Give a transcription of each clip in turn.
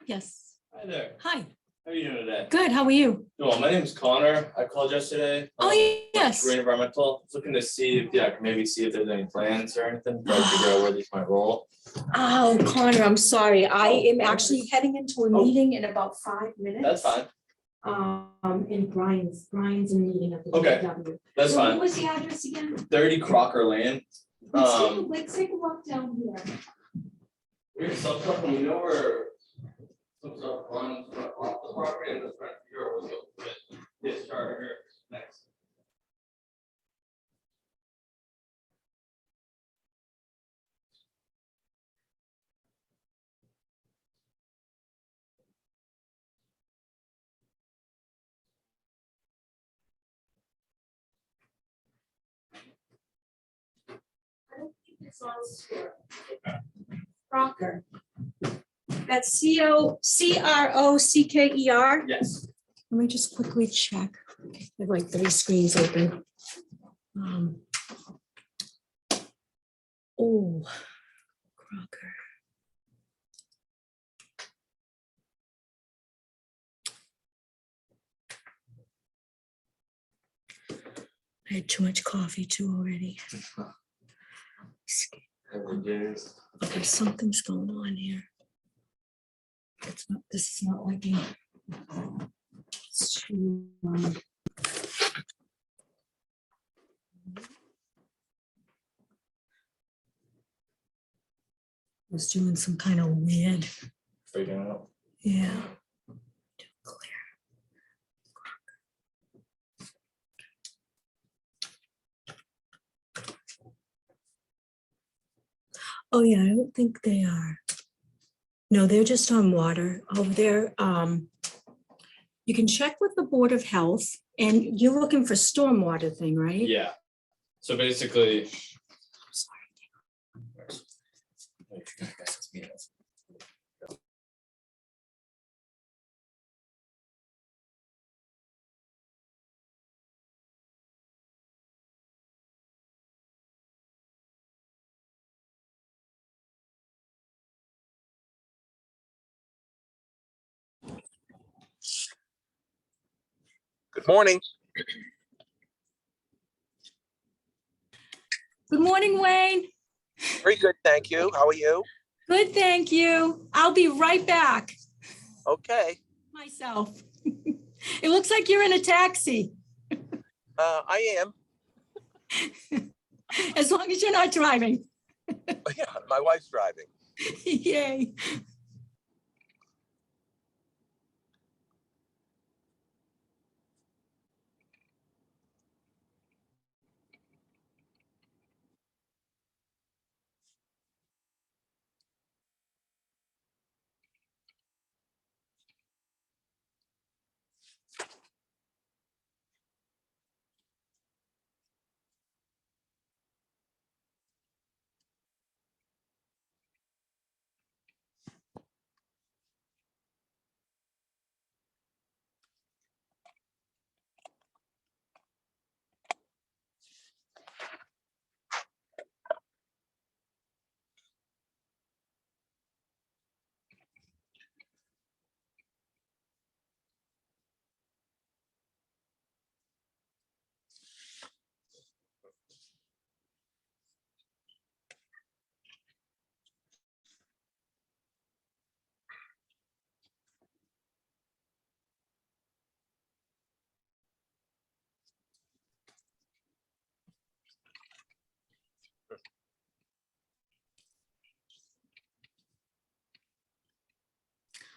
Yes. Hi there. Hi. How are you doing today? Good. How are you? Well, my name is Connor. I called yesterday. Oh, yes. Green Environmental. I was looking to see if, I can maybe see if there's any plans or anything, try to figure out where these might roll. Oh, Connor, I'm sorry. I am actually heading into a meeting in about 5 minutes. That's fine. And Brian's in a meeting at the Okay. DPW. That's So fine. what was the address again? 30 Crocker Lane. Let's take a walk down here. Here's some stuff, we know where some stuff runs off the property and the front here was with this chart here next. I don't think it's on Square. Crocker. That's CROCKER. Yes. Let me just quickly check. I have like 3 screens open. Oh, Crocker. I had too much coffee too already. Okay, something's going on here. It's not. This is not working. It's too, was doing some kind of weird. Freaking out. Yeah. Clear. Oh yeah, I don't think they are. No, they're just on water over there. You can check with the Board of Health, and you're looking for stormwater thing, right? Yeah. So basically. Good morning. Good morning, Wayne. Very good, thank you. How are you? Good, thank you. I'll be right back. Okay. Myself. It looks like you're in a taxi. I am. As long as you're not driving. Yeah, my wife's driving. Yay.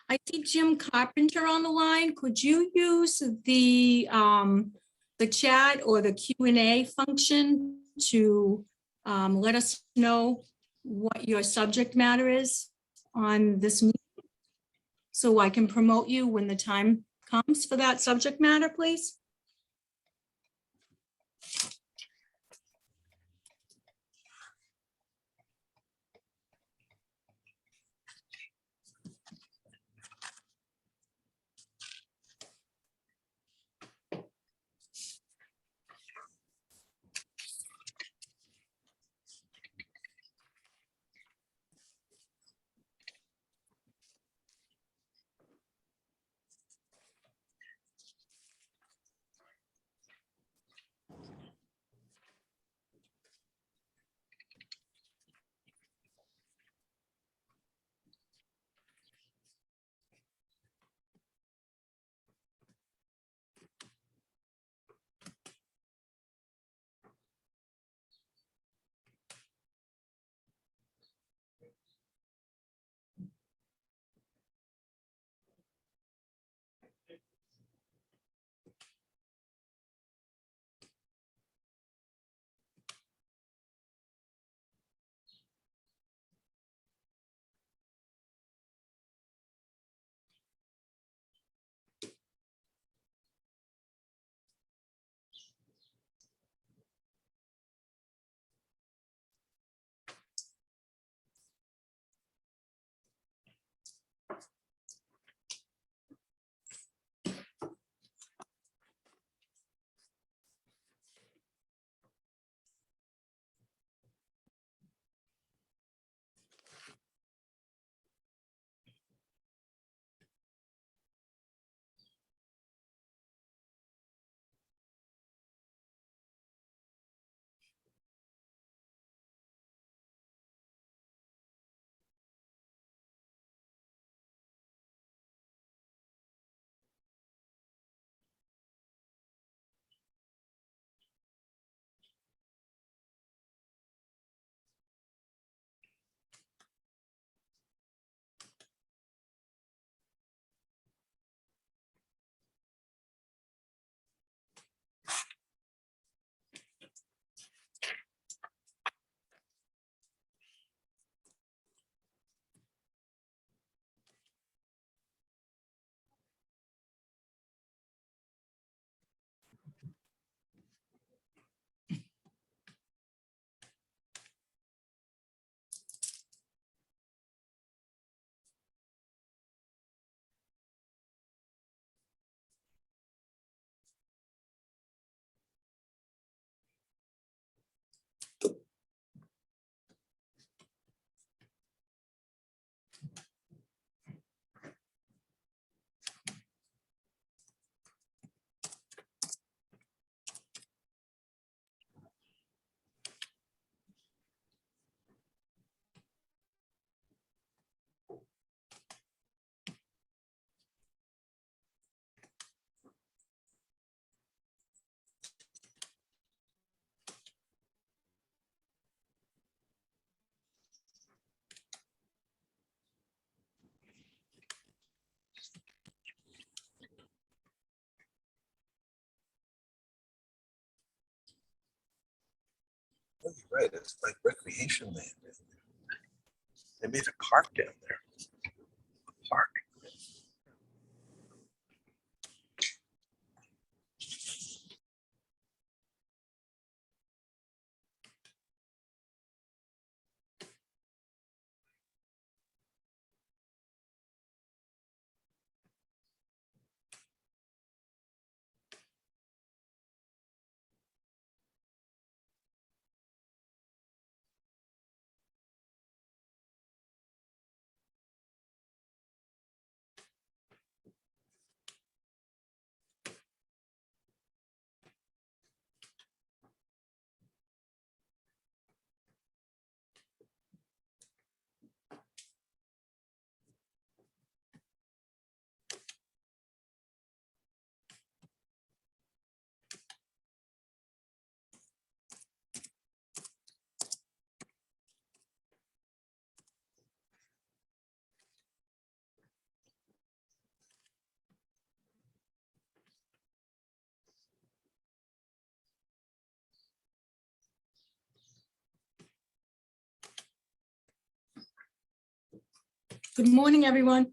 I see Jim Carpenter on the line. Could you use the chat or the Q&A function to let us know what your subject matter is on this meeting? So I can promote you when the time comes for that subject matter, please? right, it's like recreation land. They made a park down there. Park. Good morning, everyone.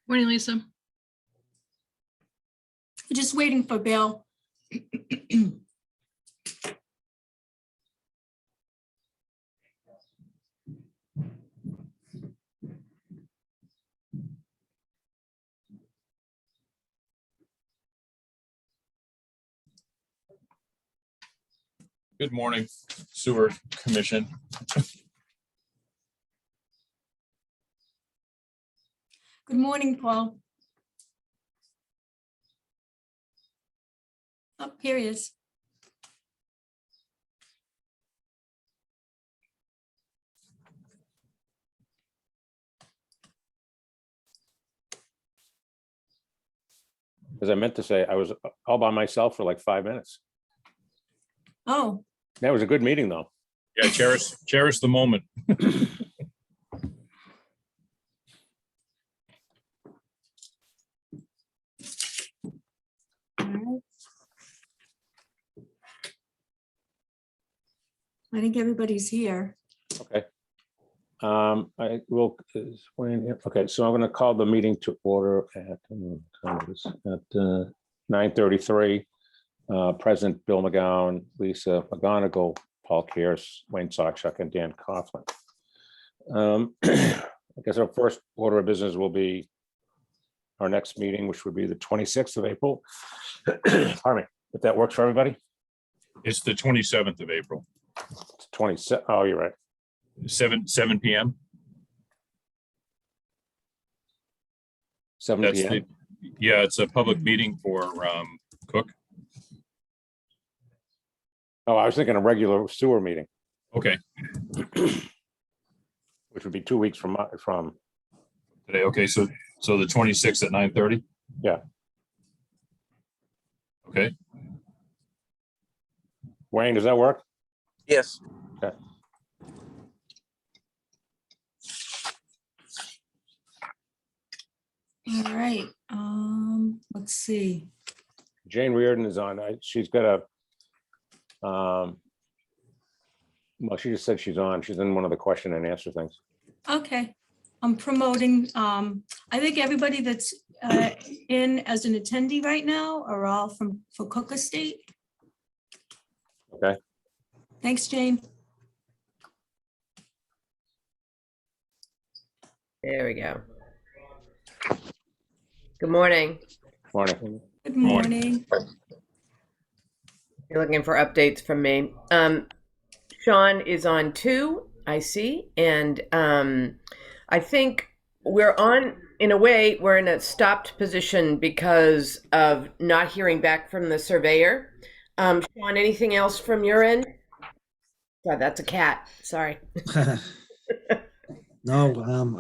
Morning, Lisa. Just waiting for Bill. Good morning, Sewer Commission. Good morning, Paul. Oh, here he is. As I meant to say, I was all by myself for like 5 minutes. Oh, That was a good meeting, though. Yeah, cherish the moment. all right. I think everybody's here. Okay. I will, is Wayne here? Okay, so I'm going to call the meeting to order at 9:33. President Bill McGowan, Lisa McGonigal, Paul Kears, Wayne Sawchuk, and Dan Coughlin. I guess our first order of business will be our next meeting, which would be the 26th of April. Pardon me, if that works for everybody. It's the 27th of April, It's 27. Oh, you're right. 7 p.m. 7 That's p.m. yeah, it's a public meeting for Cook. Oh, I was thinking a regular sewer meeting, Okay, which would be 2 weeks from today. Okay, so the 26th at 9:30. Yeah. Okay. Wayne. Does that work? Yes. All right, let's see. Jane Reardon is on. She's got a. Well, she just said she's on. She's in one of the question and answer things. Okay, I'm promoting, I think everybody that's in as an attendee right now are all for Cook Estate. Okay. Thanks, Jane. There we go. Good morning. Morning. Good morning. You're looking for updates from me. Sean is on 2, I see. And I think we're on, in a way, we're in a stopped position because of not hearing back from the surveyor. Sean, anything else from your end? God, that's a cat. Sorry. No,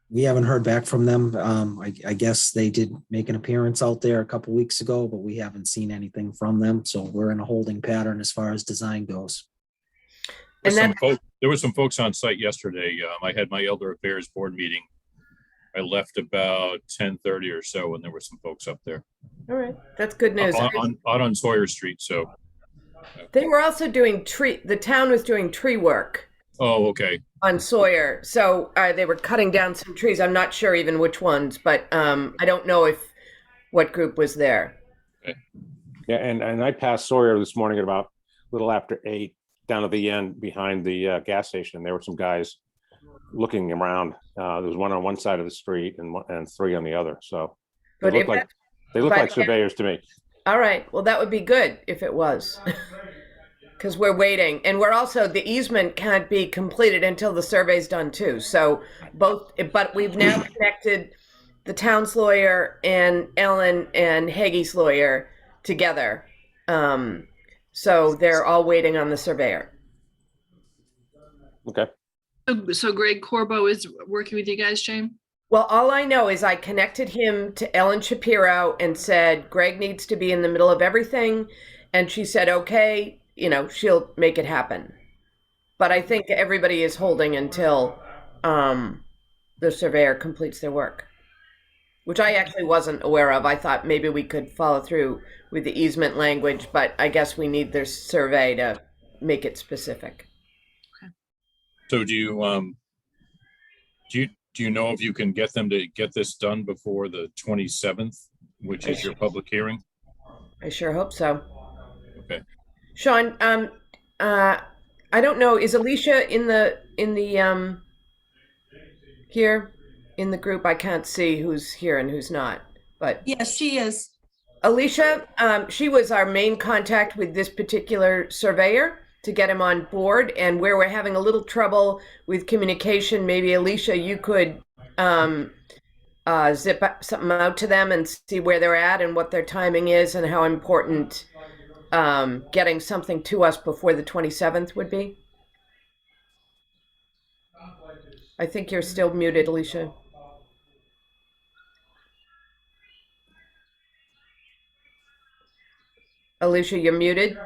we haven't heard back from them. I guess they did make an appearance out there a couple weeks ago, but we haven't seen anything from them. So we're in a holding pattern as far as design goes. And There were some folks on site yesterday. I had my Elder Affairs Board meeting. I left about 10:30 or so, and there were some folks up there all right, that's good news. out on Sawyer Street. So They were also doing the town was doing tree work Oh, okay. on Sawyer. So they were cutting down some trees. I'm not sure even which ones, but I don't know what group was there. Yeah, and I passed Sawyer this morning at about a little after 8, down at the end behind the gas station. There were some guys looking around. There was one on one side of the street and 3 on the other. So they But look like surveyors to me. All right. Well, that would be good if it was. Because we're waiting. And we're also, the easement can't be completed until the survey's done too. So but we've now connected the town's lawyer and Ellen and Haggie's lawyer together. So they're all waiting on the surveyor. Okay. So Greg Corbo is working with you guys, Jane? Well, all I know is I connected him to Ellen Shapiro and said, Greg needs to be in the middle of everything. And she said, okay, she'll make it happen. But I think everybody is holding until the surveyor completes their work, which I actually wasn't aware of. I thought maybe we could follow through with the easement language, but I guess we need their survey to make it specific. So do you know if you can get them to get this done before the 27th, which is your public hearing? I sure hope so. Okay. Sean, I don't know. Is Alicia in the here in the group? I can't see who's here and who's not. But Yes, she is. Alicia, she was our main contact with this particular surveyor to get him on board, and where we're having a little trouble with communication, maybe Alicia, you could zip something out to them and see where they're at and what their timing is and how important getting something to us before the 27th would be. I think you're still muted, Alicia. Alicia, you're muted.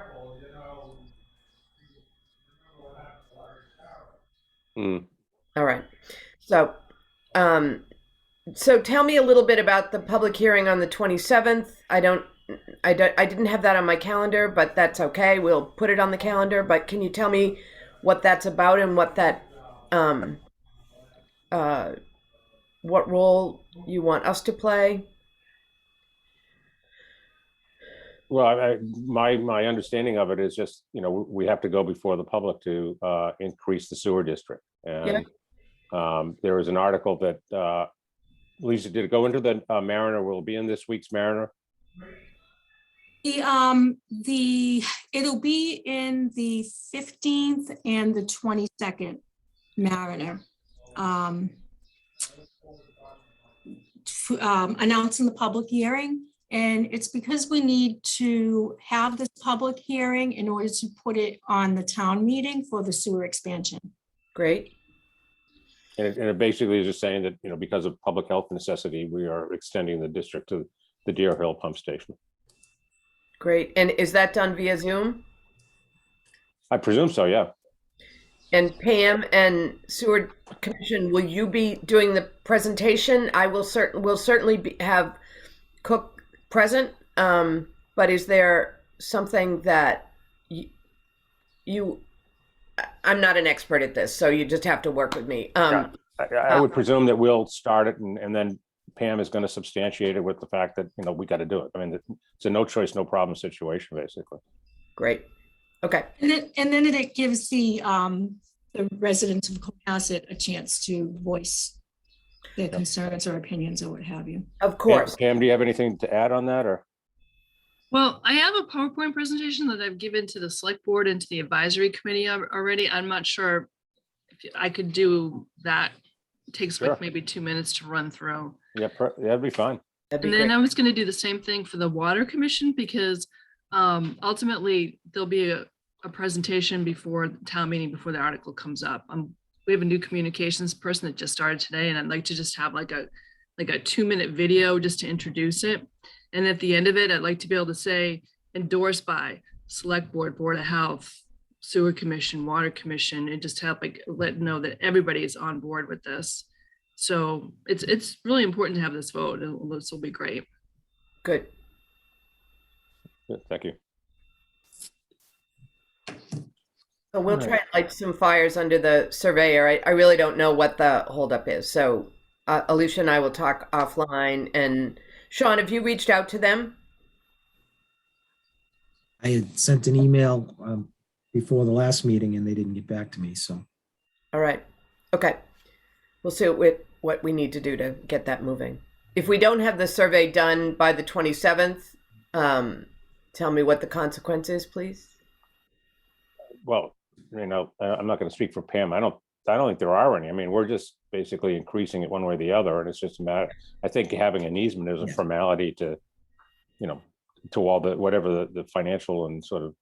All right. So, so tell me a little bit about the public hearing on the 27th. I didn't have that on my calendar, but that's okay. We'll put it on the calendar. But can you tell me what that's about and what that, what role you want us to play? Well, my understanding of it is just, we have to go before the public to increase the sewer district. And there was an article that, Lisa, did it go into the Mariner? Will it be in this week's Mariner? It'll be in the 15th and the 22nd Mariner. Announcing the public hearing. And it's because we need to have this public hearing in order to put it on the town meeting for the sewer expansion. Great. And it basically is just saying that, because of public health necessity, we are extending the district to the Deer Hill pump station. Great. And is that done via Zoom? I presume so, yeah. And Pam and Sewer Commission, will you be doing the presentation? I will certainly have Cook present, but is there something that I'm not an expert at this, so you just have to work with me. I would presume that we'll start it and then Pam is going to substantiate it with the fact that, we got to do it. I mean, it's a no choice, no problem situation, basically. Great. Okay. And then it gives the residents of Cohasset a chance to voice their concerns or opinions or what have you. Of course. Pam, do you have anything to add on that, or? Well, I have a PowerPoint presentation that I've given to the select board and to the advisory committee already. I'm not sure if I could do that. It takes Sure. like maybe 2 minutes to run through. Yeah, that'd be fine. That'd be And then great. I was going to do the same thing for the water commission because ultimately there'll be a presentation before the town meeting before the article comes up. We have a new communications person that just started today, and I'd like to just have like a 2-minute video just to introduce it. And at the end of it, I'd like to be able to say endorsed by select board, board of health, sewer commission, water commission, and just help let know that everybody is on board with this. So it's really important to have this vote. This will be great. Good. Good, thank you. So we'll Right. try and light some fires under the surveyor. I really don't know what the holdup is. So Alicia and I will talk offline. And Sean, have you reached out to them? I had sent an email before the last meeting and they didn't get back to me, so. All right. Okay. We'll see what we need to do to get that moving. If we don't have the survey done by the 27th, tell me what the consequence is, please. Well, I'm not going to speak for Pam. I don't think there are any. I mean, we're just basically increasing it one way or the other, and it's just a matter. I think having an easement is a Yeah. formality to, to all the whatever the financial and sort of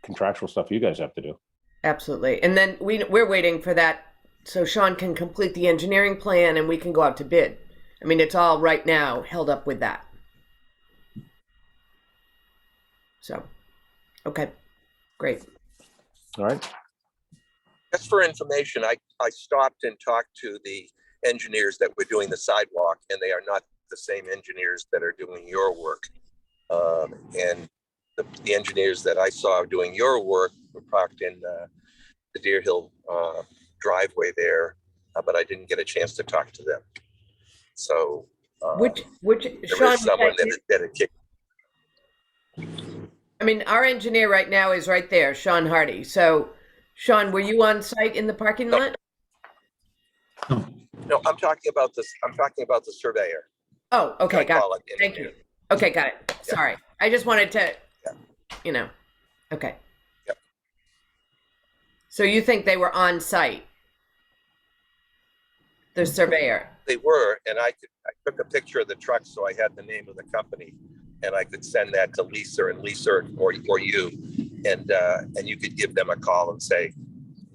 contractual stuff you guys have to do. Absolutely. And then we're waiting for that so Sean can complete the engineering plan and we can go out to bid. I mean, it's all right now held up with that. So, okay, great. All right. Just for information, I stopped and talked to the engineers that were doing the sidewalk, and they are not the same engineers that are doing your work. And the engineers that I saw doing your work were parked in the Deer Hill driveway there, but I didn't get a chance to talk to them. So Which there Sean, is someone that had kicked. I mean, our engineer right now is right there, Sean Hardy. So, Sean, were you on site in the parking lot? No, No, I'm talking about this. I'm talking about the surveyor. Oh, okay, I got call it. it Thank you. engineer. Okay, got it. Sorry. I just wanted to, okay. Yep. So you think they were on site? The surveyor? They were, and I took a picture of the truck, so I had the name of the company, and I could send that to Lisa or you, and you could give them a call and say,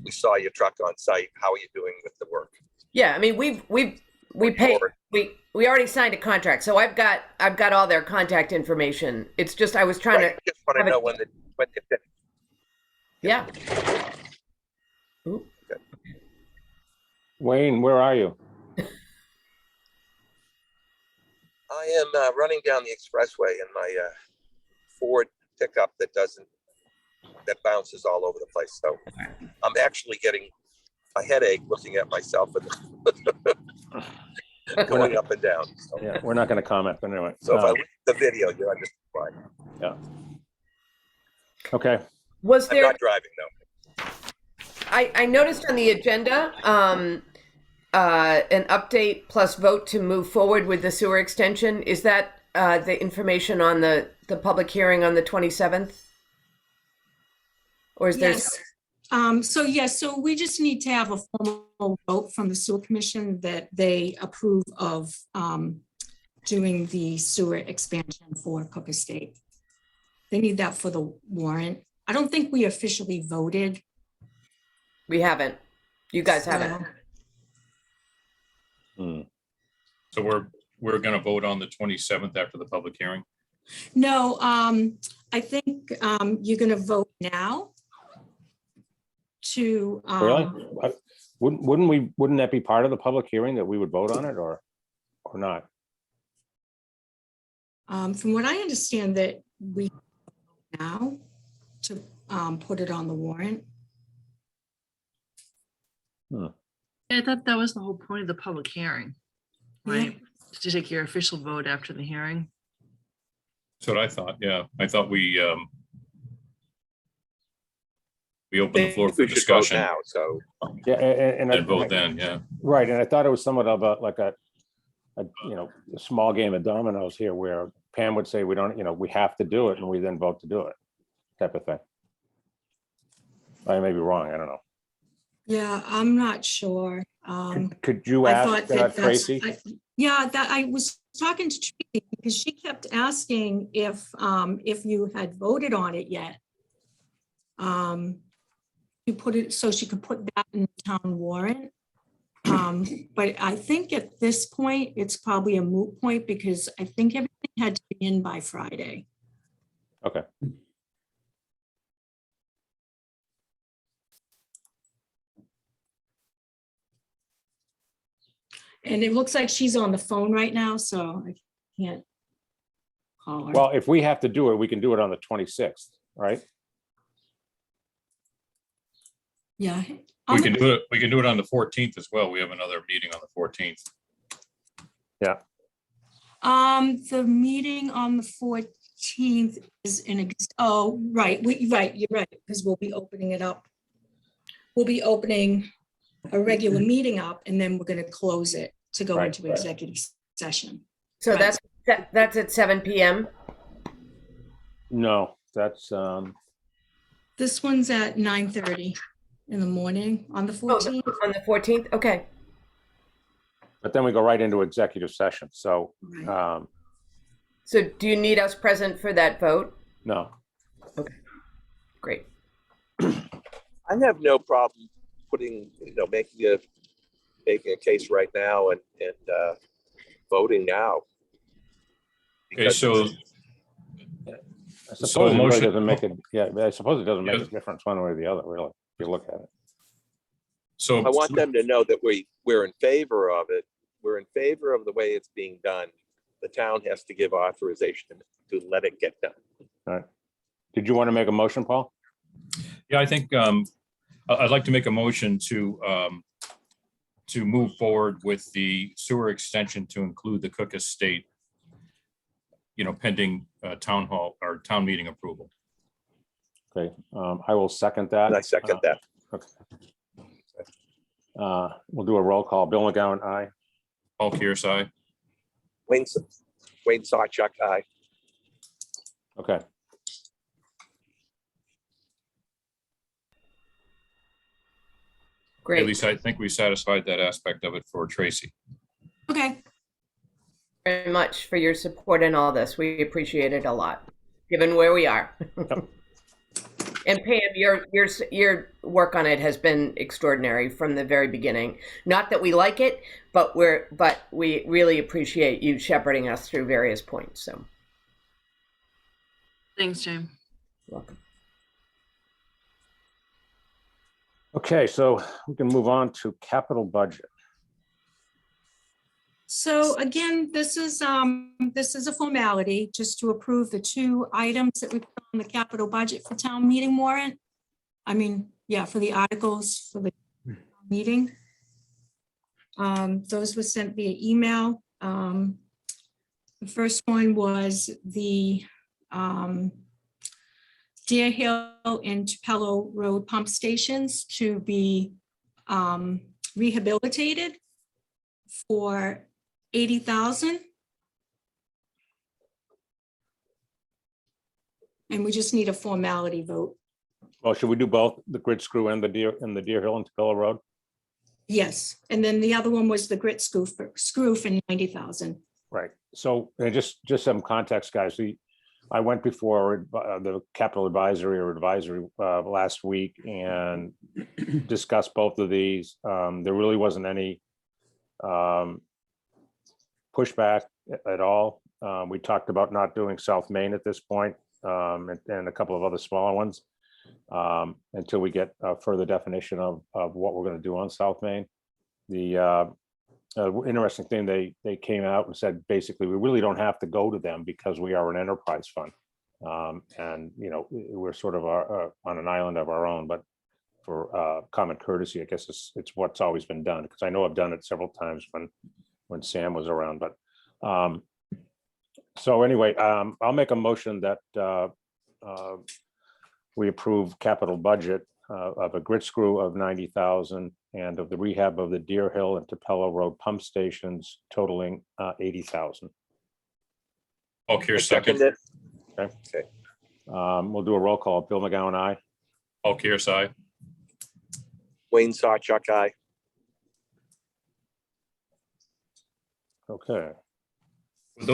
we saw your truck on site. How are you doing with the work? Yeah, I mean, we paid, we already signed a contract, so I've got all their contact information. It's just, I was trying Right, to, just want to have know it- when they finish. yeah. Ooh, Wayne, where are you? I am running down the expressway in my Ford pickup that bounces all over the place. So I'm actually getting a headache looking at myself and going up and down. So, Yeah, we're not going to comment, but anyway. so if I look at the video, you understand why. Yeah. Okay. Was I'm there, not driving though. I noticed on the agenda, an update plus vote to move forward with the sewer extension. Is that the information on the public hearing on the 27th? Or is there? Yes. So we just need to have a formal vote from the sewer commission that they approve of doing the sewer expansion for Cook Estate. They need that for the warrant. I don't think we officially voted. We haven't. You guys haven't. So we're going to vote on the 27th after the public hearing. No, I think you're going to vote now to. Really? Wouldn't that be part of the public hearing that we would vote on it or not? From what I understand that we now to put it on the warrant. I thought that was the whole point of the public hearing, right? To take your official vote after the hearing. That's what I thought. Yeah, I thought we opened the floor for We should vote discussion now. So Yeah, and vote then. Yeah. Right, and I thought it was somewhat of a small game of dominoes here where Pam would say, we don't, we have to do it, and we then vote to do it, type of thing. I may be wrong, I don't know. Yeah, I'm not sure. Could you I ask thought that's- Tracy? that I was talking to Tracy because she kept asking if you had voted on it yet. You put it, so she could put that in the town warrant. But I think at this point, it's probably a moot point because I think everything had to be in by Friday. Okay. And it looks like she's on the phone right now, so I can't call her. Well, if we have to do it, we can do it on the 26th, right? Yeah. We can do it on the 14th as well. We have another meeting on the 14th. The meeting on the 14th is right, you're right, because we'll be opening it up. We'll be opening a regular meeting up, and then we're gonna close it to go Right, into executive session. So Right. that's at 7 p.m. No, that's, This one's at 9:30 in the morning on the 14th. On the 14th. Okay. but then we go right into executive session. So, Right. So do you need us present for that vote? no. Great. I have no problem making a case right now and voting now. I Okay, suppose So it really motion- doesn't make it, yeah, I suppose it doesn't make a Yes. difference one way or the other, really, if you look at it. So I want them to know that we're in favor of it. We're in favor of the way it's being done. The town has to give authorization to let it get done. Did you want to make a motion, Paul? yeah, I think I'd like to make a motion to move forward with the sewer extension to include the Cook Estate, pending town hall or town meeting approval. Okay, I will second that. And I second that. We'll do a roll call. Bill McGowan, aye. Paul Kearsarge, Wayne Sawchuck, aye. Okay, at Great. least I think we satisfied that aspect of it for Tracy. Okay, Very much for your support in all this. We appreciate it a lot, given where we are. And Pam, your work on it has been extraordinary from the very beginning. Not that we like it, but we really appreciate you shepherding us through various points. So Thanks, Jane. welcome. okay, so we can move on to capital budget. so again, this is a formality just to approve the two items that we put on the capital budget for town meeting warrant. For the articles for the meeting. Those were sent via email. The first one was the Deer Hill and Tupelo Road pump stations to be rehabilitated for $80,000. And we just need a formality vote. Well, should we do both, the grid screw and the Deer Hill and Tupelo Road? Yes, and then the other one was the grit screw for $90,000. Right, so just some context, guys. I went before the capital advisory last week and discussed both of these. There really wasn't any pushback at all. We talked about not doing South Main at this point, and a couple of other smaller ones, until we get a further definition of what we're going to do on South Main. The interesting thing, they came out and said, basically, we really don't have to go to them because we are an enterprise fund. And, we're sort of on an island of our own, but for common courtesy, I guess it's what's always been done, because I know I've done it several times when Sam was around, but so anyway, I'll make a motion that we approve capital budget of a grit screw of 90,000 and of the rehab of the Deer Hill and Tupelo Road pump stations totaling 80,000. Paul Kearsarge, second. Second it. Okay. We'll do a roll call. Bill McGowan, aye. Paul Kearsarge, Wayne Sawchuck, aye. Okay. would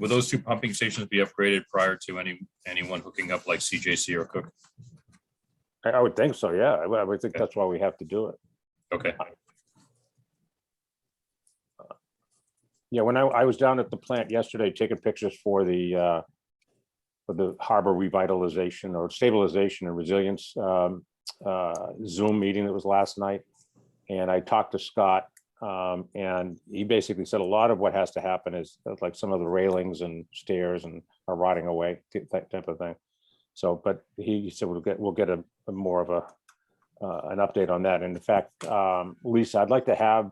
those two pumping stations be upgraded prior to anyone hooking up like CJC or Cook? I would think so, yeah. I would think that's why we have to do it. Okay, Yeah, when I was down at the plant yesterday taking pictures for the harbor revitalization or stabilization and resilience Zoom meeting that was last night, and I talked to Scott, and he basically said a lot of what has to happen is like some of the railings and stairs and are rotting away, that type of thing. So, but he said we'll get a more of a an update on that. And in fact, Lisa, I'd like to have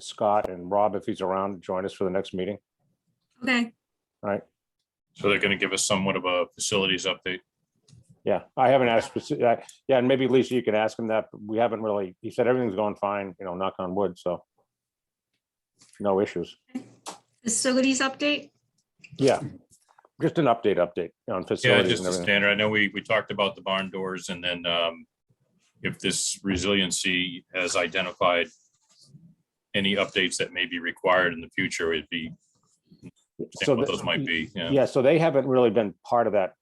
Scott and Rob, if he's around, join us for the next meeting. Okay, All right. So they're going to give us somewhat of a facilities update. Yeah, I haven't asked. Yeah, and maybe Lisa, you can ask him that. But we haven't really. He said everything's going fine. You know, knock on wood. So no issues. facilities update? Yeah, just an update on Yeah, facilities just and a everything. standard. I know we talked about the barn doors, and then if this resiliency has identified any updates that may be required in the future, it'd be So what those might be. Yeah. Yeah, so they haven't really been part of that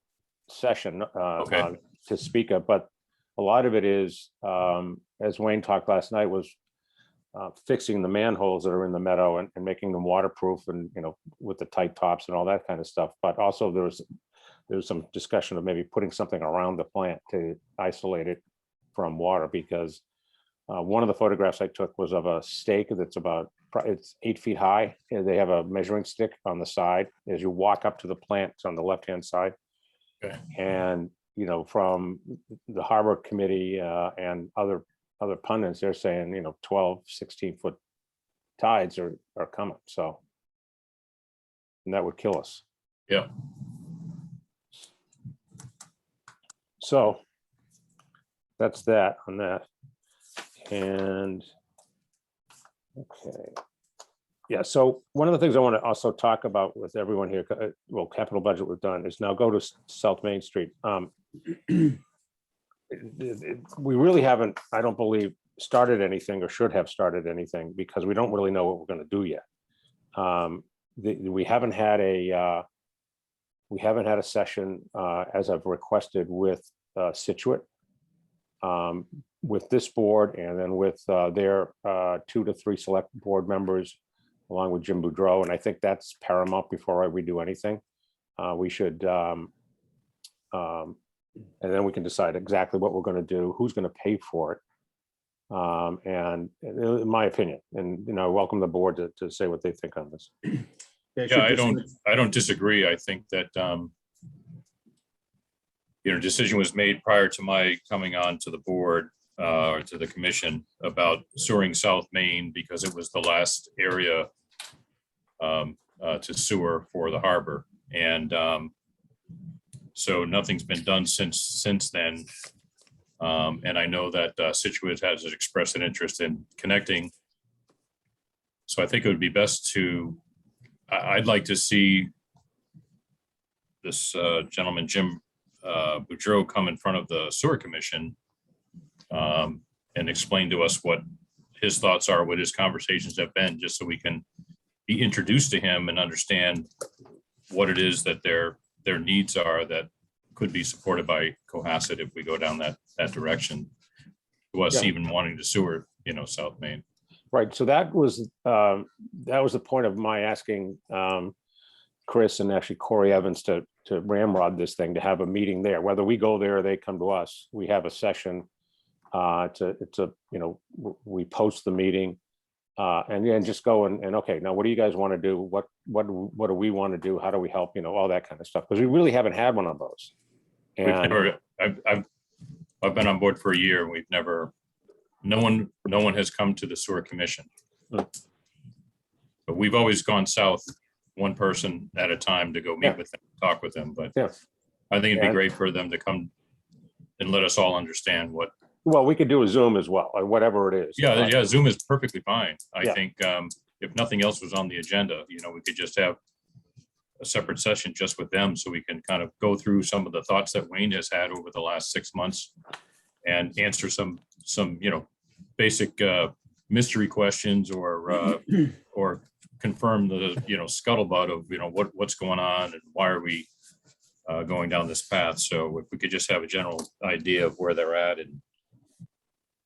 session Okay. to speak of, but a lot of it is, as Wayne talked last night, was fixing the manholes that are in the meadow and making them waterproof and, you know, with the tight tops and all that kind of stuff. But also there was some discussion of maybe putting something around the plant to isolate it from water, because one of the photographs I took was of a stake that's it's 8 feet high. And they have a measuring stick on the side. As you walk up to the plant, it's on the left-hand side. Okay. And, you know, from the harbor committee and other pundits, they're saying, you know, 12, 16-foot tides are coming. So, and that would kill us. Yeah. So that's that on that. And okay. Yeah, so one of the things I want to also talk about with everyone here, well, capital budget we've done, is now go to South Main Street. We really haven't, I don't believe, started anything or should have started anything, because we don't really know what we're going to do yet. We haven't had a session as I've requested with Situate, with this board, and then with their 2 to 3 select board members, along with Jim Boudreau. And I think that's paramount before we do anything. We should, and then we can decide exactly what we're going to do, who's going to pay for it. And in my opinion, and, you know, I welcome the board to say what they think on this. Yeah, I don't disagree. I think that, you know, decision was made prior to my coming on to the board or to the commission about sewering South Main, because it was the last area to sewer for the harbor. And so nothing's been done since then. And I know that Situate has expressed an interest in connecting. So I think it would be best to, I'd like to see this gentleman, Jim Boudreau, come in front of the sewer commission and explain to us what his thoughts are, what his conversations have been, just so we can be introduced to him and understand what it is that their needs are that could be supported by Cohasset if we go down that direction. To us, Yeah. even wanting to sewer, you know, South Main. Right, so that was the point of my asking Chris and actually Corey Evans to ramrod this thing, to have a meeting there. Whether we go there or they come to us, we have a session. You know, we post the meeting and then just go and okay, now what do you guys want to do? What do we want to do? How do we help? You know, all that kind of stuff, because we really haven't had one of those. And I've been on board for a year. And we've never, no one has come to the sewer commission. Hmm. But we've always gone south, one person at a time, to go meet with them, talk with them. But yeah, I think it'd be Yeah. great for them to come and let us all understand what. well, we could do a Zoom as well, or whatever it is. Yeah, Zoom is perfectly fine. I Yeah. think if nothing else was on the agenda, you know, we could just have a separate session just with them, so we can kind of go through some of the thoughts that Wayne has had over the last 6 months and answer some, you know, basic mystery questions, or confirm the, you know, scuttlebutt of, you know, what's going on and why are we going down this path. So if we could just have a general idea of where they're at and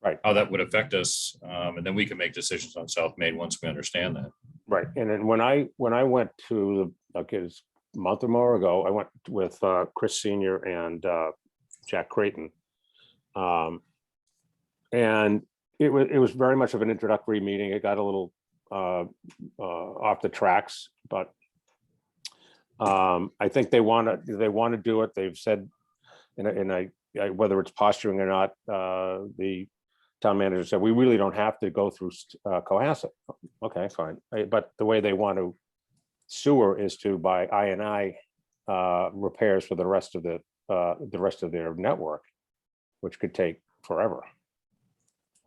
Right. how that would affect us, and then we can make decisions on South Main once we understand that. Right, and then when I went to it's a month or more ago, I went with Chris Senior and Jack Creighton, and it was very much of an introductory meeting. It got a little off the tracks, but I think they want to do it. They've said, and whether it's posturing or not, the town manager said, we really don't have to go through Cohasset. Okay, fine. But the way they want to sewer is to buy I&I repairs for the rest of their network, which could take forever.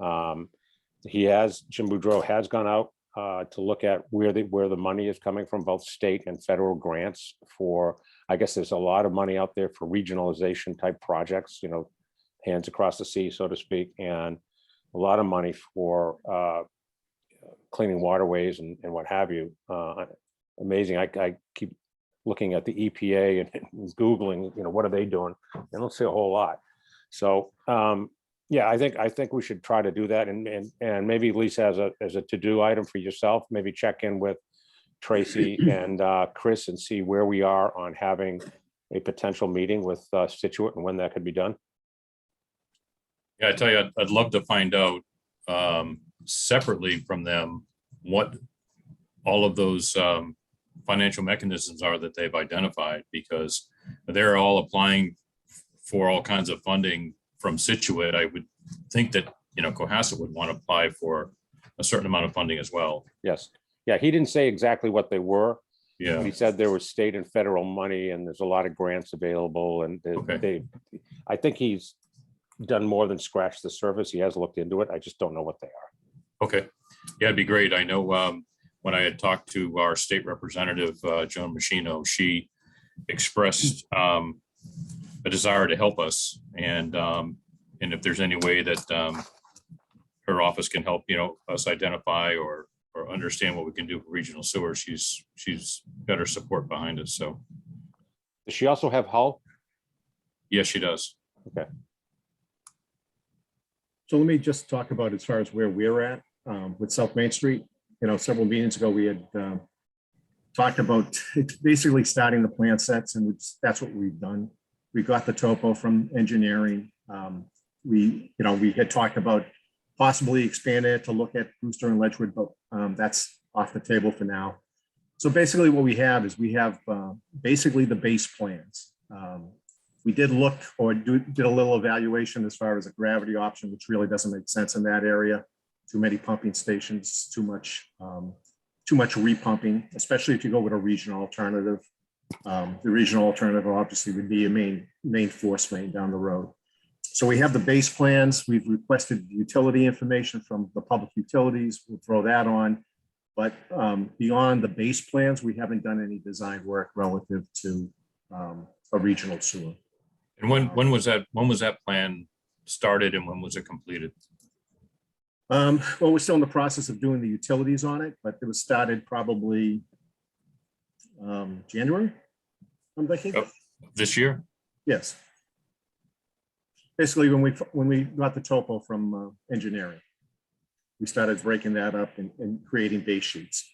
Jim Boudreau has gone out to look at where the money is coming from, both state and federal grants for, I guess there's a lot of money out there for regionalization type projects, hands across the sea, so to speak, and a lot of money for cleaning waterways and what have you. Amazing. I keep looking at the EPA and Googling, what are they doing? I don't see a whole lot. So yeah, I think we should try to do that, and maybe Lisa as a to-do item for yourself, maybe check in with Tracy and Chris and see where we are on having a potential meeting with Situate and when that could be done. Yeah, I tell you, I'd love to find out separately from them what all of those financial mechanisms are that they've identified, because they're all applying for all kinds of funding from Situate. I would think that, Cohasset would want to apply for a certain amount of funding as well. Yes. Yeah, he didn't say exactly what they were. Yeah. He said there was state and federal money and there's a lot of grants available, and I think he's done more than scratch the surface. He has looked into it. I just don't know what they are. Okay. Yeah, it'd be great. I know when I had talked to our state representative, Joan Machino, she expressed a desire to help us. And if there's any way that her office can help, us identify or understand what we can do for regional sewer, she's got her support behind us. So. Does she also have Hull? Yes, she does. Okay. So let me just talk about as far as where we're at with South Main Street. Several meetings ago, we had talked about basically starting the plan sets, and that's what we've done. We got the topo from engineering. We had talked about possibly expanding it to look at Brewster and Ledgewood, but that's off the table for now. So basically what we have is basically the base plans. We did look or did a little evaluation as far as a gravity option, which really doesn't make sense in that area. Too many pumping stations, too much repumping, especially if you go with a regional alternative. The regional alternative obviously would be a main force main down the road. So we have the base plans. We've requested utility information from the public utilities. We'll throw that on. But beyond the base plans, we haven't done any design work relative to a regional sewer. And when was that plan started and when was it completed? Well, we're still in the process of doing the utilities on it, but it was started probably January, I'm thinking. Oh, this year? Yes. Basically, when we got the topo from engineering, we started breaking that up and creating base sheets.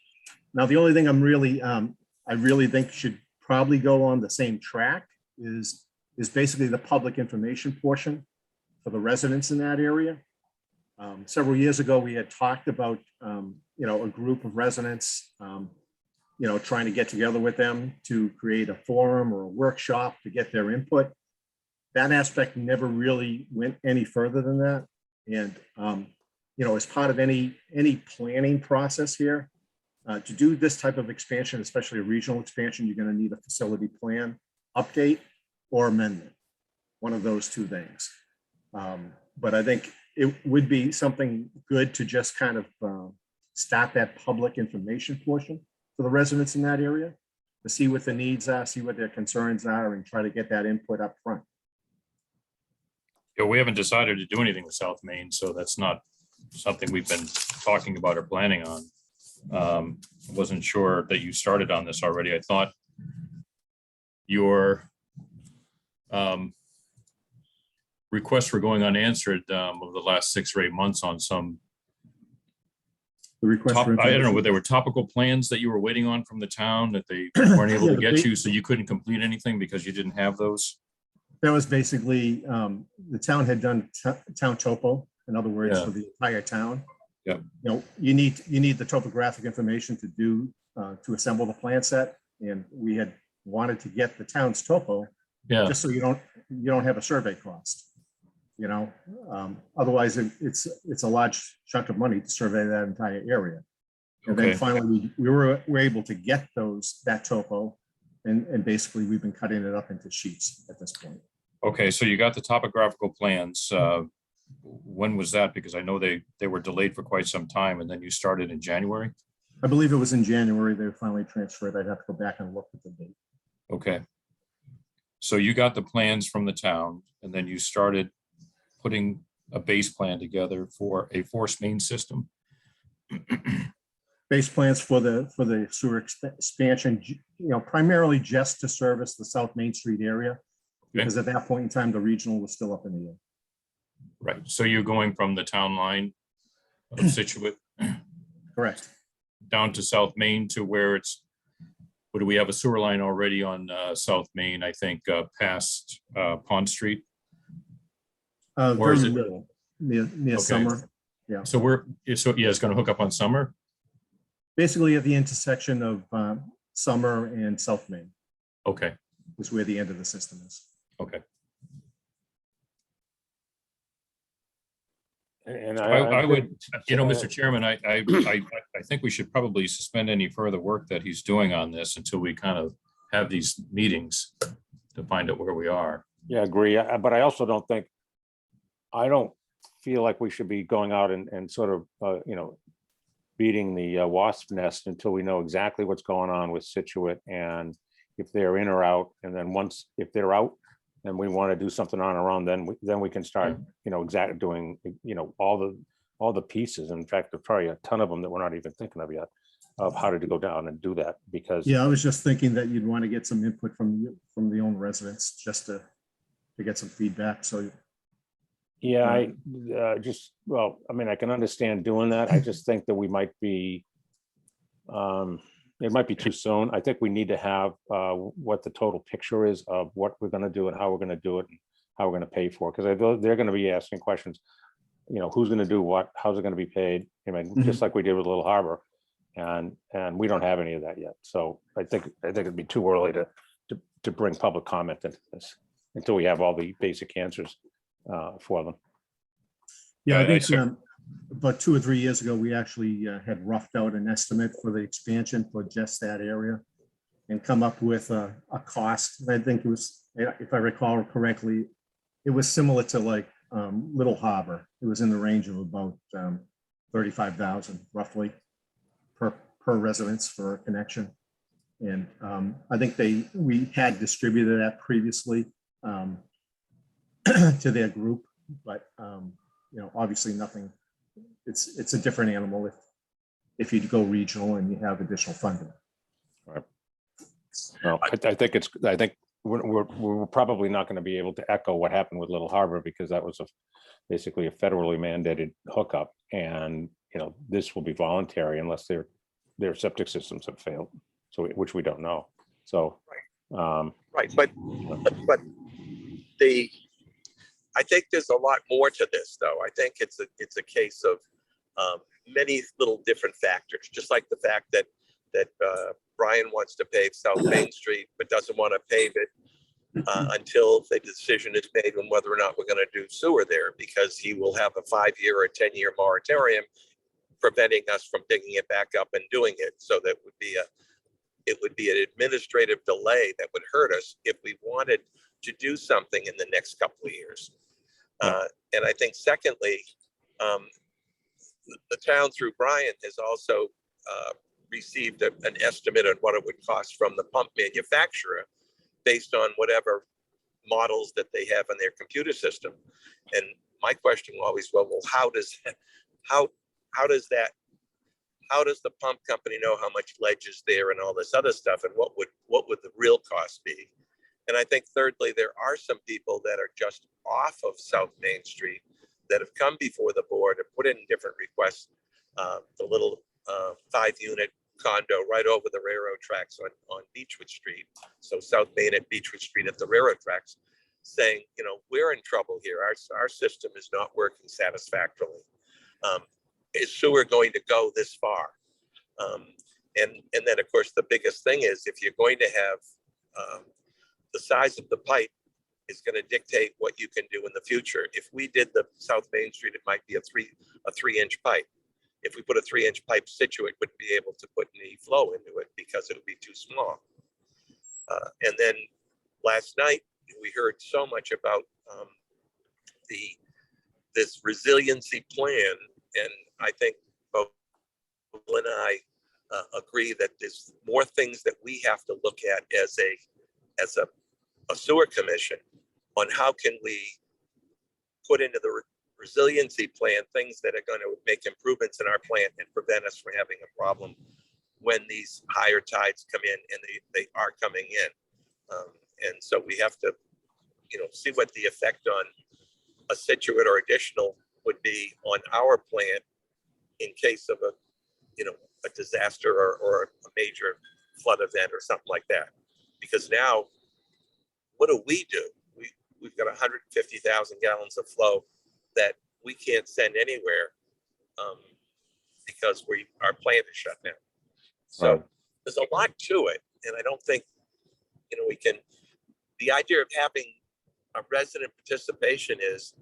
Now, the only thing I really think should probably go on the same track is basically the public information portion for the residents in that area. Several years ago, we had talked about, a group of residents, trying to get together with them to create a forum or a workshop to get their input. That aspect never really went any further than that. And, as part of any planning process here, to do this type of expansion, especially a regional expansion, you're going to need a facility plan update or amendment, one of those two things. But I think it would be something good to just kind of start that public information portion for the residents in that area to see what the needs are, see what their concerns are, and try to get that input up front. Yeah, we haven't decided to do anything with South Main, so that's not something we've been talking about or planning on. I wasn't sure that you started on this already. I thought your requests were going unanswered over the last 6 or 8 months on some. The request I don't know, whether there were topical plans that you were waiting on from the town that they weren't able to get you, so you couldn't complete anything because you didn't have those. That was basically the town had done town topo, in other words, for the entire town. Yeah. You need the topographic information to assemble the plan set, and we had wanted to get the town's topo Yeah, just so you don't have a survey cost. Otherwise it's a large chunk of money to survey that entire area. And then okay, finally, we were able to get that topo, and basically we've been cutting it up into sheets at this point. okay, so you got the topographical plans. When was that? Because I know they were delayed for quite some time, and then you started in January? I believe it was in January they were finally transferred. I'd have to go back and look at the date. Okay. So you got the plans from the town, and then you started putting a base plan together for a force main system? Base plans for the sewer expansion, primarily just to service the South Main Street area, because at that point in time, the regional was still up in the air. Right, so you're going from the town line of Situate Correct. down to South Main to where it's, what do we have, a sewer line already on South Main, I think, past Pond Street? Or is Very it- little, near Okay. Summer. So it's gonna hook up on Summer? Basically at the intersection of Summer and South Main Okay, is where the end of the system is. okay. And I would, Mr. Chairman, I think we should probably suspend any further work that he's doing on this until we kind of have these meetings to find out where we are. Yeah, agree. But I also I don't feel like we should be going out and sort of, beating the wasp nest until we know exactly what's going on with Situate and if they're in or out. And then if they're out and we want to do something on our own, then we can start, exactly doing, all the pieces. In fact, there's probably a ton of them that we're not even thinking of yet, of how to go down and do that, because Yeah, I was just thinking that you'd want to get some input from the own residents, just to get some feedback. So yeah, I I can understand doing that. I just think that we might be, it might be too soon. I think we need to have what the total picture is of what we're going to do and how we're going to do it, and how we're going to pay for it. Because they're going to be asking questions, who's going to do what, how's it going to be paid? Just like we did with Little Harbor, and we don't have any of that yet. So I think it'd be too early to bring public comment into this until we have all the basic answers for them. yeah, I I think about 2 or 3 years ago, we actually had roughed out an estimate for the expansion for just that area and come up with a cost. I think it was, if I recall correctly, it was similar to like Little Harbor. It was in the range of about 35,000 roughly per residence for a connection. And I think we had distributed that previously to their group, but obviously nothing. It's a different animal if you go regional and you have additional funding. Well, I think we're probably not going to be able to echo what happened with Little Harbor, because that was basically a federally mandated hookup, and this will be voluntary unless their septic systems have failed, so which we don't know. So Right, but I think there's a lot more to this, though. I think it's a case of many little different factors, just like the fact that Brian wants to pave South Main Street, but doesn't want to pave it until the decision is made on whether or not we're going to do sewer there, because he will have a 5-year or 10-year moratorium preventing us from digging it back up and doing it. So that it would be an administrative delay that would hurt us if we wanted to do something in the next couple of years. And I think secondly, the town through Brian has also received an estimate on what it would cost from the pump manufacturer based on whatever models that they have in their computer system. And my question always, well, how does the pump company know how much ledge is there and all this other stuff, and what would the real cost be? And I think thirdly, there are some people that are just off of South Main Street that have come before the board and put in different requests. The little 5-unit condo right over the railroad tracks on Beechwood Street. So South Main and Beechwood Street at the railroad tracks, saying, we're in trouble here. Our system is not working satisfactorily. Is sewer going to go this far? And then, of course, the biggest thing is if you're going to have the size of the pipe is going to dictate what you can do in the future. If we did the South Main Street, it might be a 3-inch pipe. If we put a 3-inch pipe, Situate wouldn't be able to put any flow into it because it'll be too small. And then last night we heard so much about this resiliency plan, and I think both Bill and I agree that there's more things that we have to look at as a sewer commission on how can we put into the resiliency plan things that are going to make improvements in our plant and prevent us from having a problem when these higher tides come in, and they are coming in. And so we have to, see what the effect on a Situate or additional would be on our plant in case of a disaster or a major flood event or something like that. Because now, what do? We've got 150,000 gallons of flow that we can't send anywhere because our plant is shut down. So Right. There's a lot to it, and I don't think we can. The idea of having a resident participation is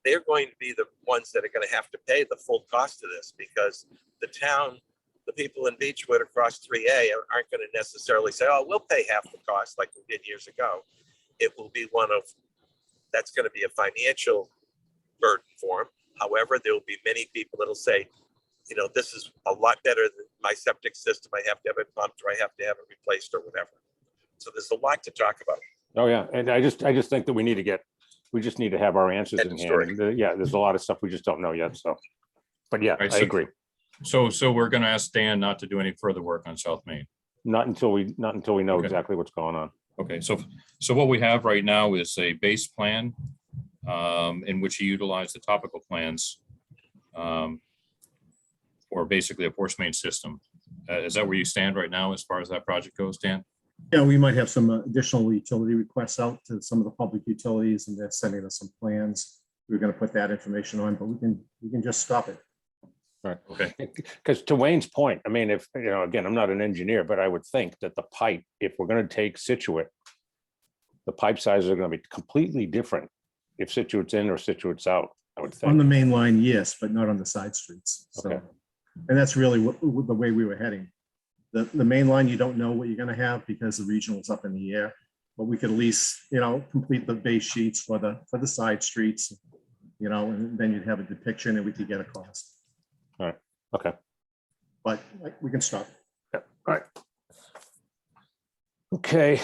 they're going to be the ones that are going to have to pay the full cost of this, because the town, the people in Beechwood across 3A aren't going to necessarily say, "Oh, we'll pay half the cost like we did years ago." It will be that's going to be a financial burden for them. However, there will be many people that'll say, this is a lot better than my septic system. I have to have it pumped, or I have to have it replaced, or whatever. So there's a lot to talk about. Oh, yeah. And I just think that we just need to have our answers End in of hand. story. And, yeah, there's a lot of stuff we just don't know yet. So, but yeah, Right, I so- agree. So we're going to ask Dan not to do any further work on South Main. Not until we know Okay. exactly what's going on. Okay, so what we have right now is a base plan in which you utilize the topical plans for basically a force main system. Is that where you stand right now as far as that project goes, Dan? Yeah, we might have some additional utility requests out to some of the public utilities, and they're sending us some plans. We're going to put that information on, but we can just stop it. Right. Okay, Because to Wayne's point, I mean, if, again, I'm not an engineer, but I would think that the pipe, if we're going to take Situate, the pipe sizes are going to be completely different if Situate's in or Situate's out, I would On the think. main line, yes, but not on the side streets. So, Okay. and that's really the way we were heading. The main line, you don't know what you're going to have because the regional is up in the air. But we could at least, complete the base sheets for the side streets, and then you'd have a depiction and we could get a cost. All right. Okay. But we can stop. Yeah. All right. Okay.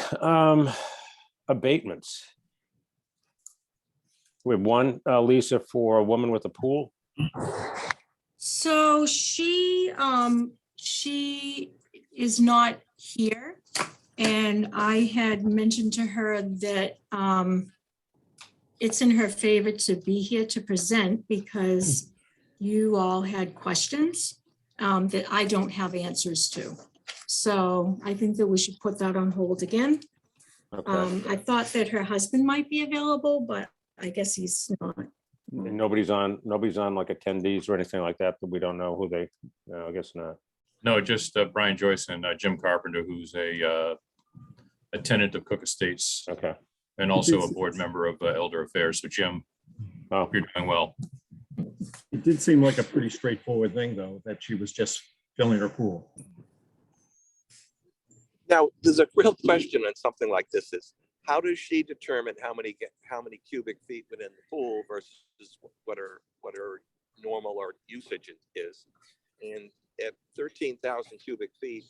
Abatements. We have one, Lisa, for a woman with a pool. So she is not here. And I had mentioned to her that it's in her favor to be here to present because you all had questions that I don't have answers to. So I think that we should put that on hold again. Okay. I thought that her husband might be available, but I guess he's not. And nobody's on like attendees or anything like that we don't know who they, no, I guess not. no, just Brian Joyce and Jim Carpenter, who's a tenant of Cook Estates Okay. and also a board member of Elder Affairs. So Jim, Oh, hope you're doing well. It did seem like a pretty straightforward thing, though, that she was just filling her pool. Now, there's a real question on something like this is, how does she determine how many cubic feet within the pool versus what her normal or usage is? And at 13,000 cubic feet,